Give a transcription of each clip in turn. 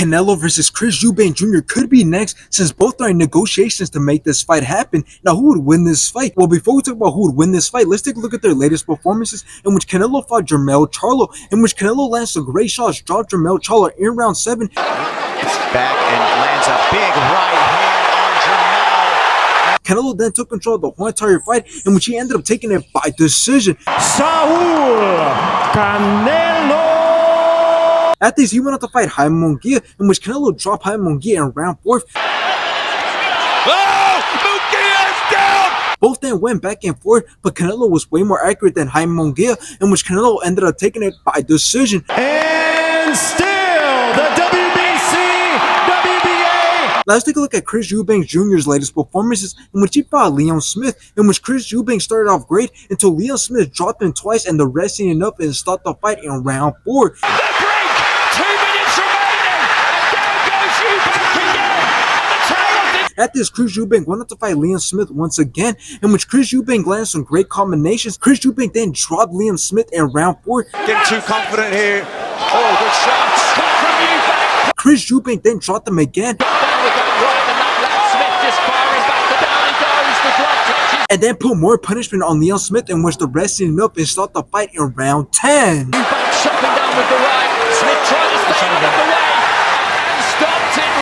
Canelo versus Chris Eubank Jr. could be next, since both are in negotiations to make this fight happen. Now, who would win this fight? Well, before we talk about who would win this fight, let's take a look at their latest performances, in which Canelo fought Jermell Charlo, in which Canelo lands some great shots, dropped Jermell Charlo in round 7. Gets back and lands a big right hand on Jermell. Canelo then took control of the whole entire fight, in which he ended up taking it by decision. Saul Canelo. After this, he went out to fight Jaime Munguia, in which Canelo dropped Jaime Munguia in round 4. Munguia's down! Both then went back and forth, but Canelo was way more accurate than Jaime Munguia, in which Canelo ended up taking it by decision. And still the WBC, WBA. Now let's take a look at Chris Eubank Jr.'s latest performances, in which he fought Leon Smith, in which Chris Eubank started off great until Leon Smith dropped him twice and the rest ended up and stopped the fight in round 4. At this, Chris Eubank went out to fight Leon Smith once again, in which Chris Eubank landed some great combinations. Chris Eubank then dropped Leon Smith in round 4. Getting too confident here. Oh, good shots. Chris Eubank then dropped him again. And then put more punishment on Leon Smith, in which the rest ended up and stopped the fight in round 10. Eubank chopping down with the right. Smith trying to stay out of the way.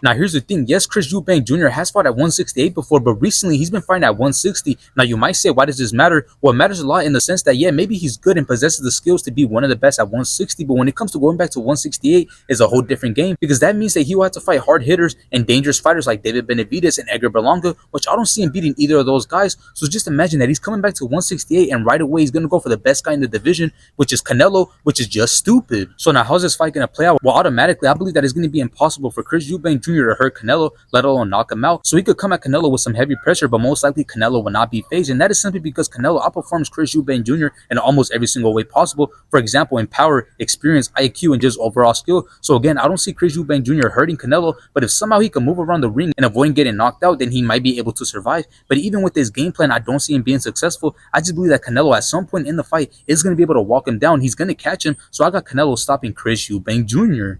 Now, here's the thing. Yes, Chris Eubank Jr. has fought at 168 before, but recently he's been fighting at 160. Now, you might say, why does this matter? Well, it matters a lot in the sense that, yeah, maybe he's good and possesses the skills to be one of the best at 160, but when it comes to going back to 168, it's a whole different game, because that means that he will have to fight hard hitters and dangerous fighters like David Benavidez and Edgar Berlanga, which I don't see him beating either of those guys. So just imagine that he's coming back to 168, and right away he's going to go for the best guy in the division, which is Canelo, which is just stupid. So now, how's this fight going to play out? Well, automatically, I believe that it's going to be impossible for Chris Eubank Jr. to hurt Canelo, let alone knock him out. So he could come at Canelo with some heavy pressure, but most likely Canelo will not be phased, and that is simply because Canelo outperforms Chris Eubank Jr. in almost every single way possible. For example, in power, experience, IQ, and just overall skill. So again, I don't see Chris Eubank Jr. hurting Canelo, but if somehow he can move around the ring and avoid getting knocked out, then he might be able to survive. But even with this game plan, I don't see him being successful. I just believe that Canelo at some point in the fight is going to be able to walk him down. He's going to catch him, so I got Canelo stopping Chris Eubank Jr.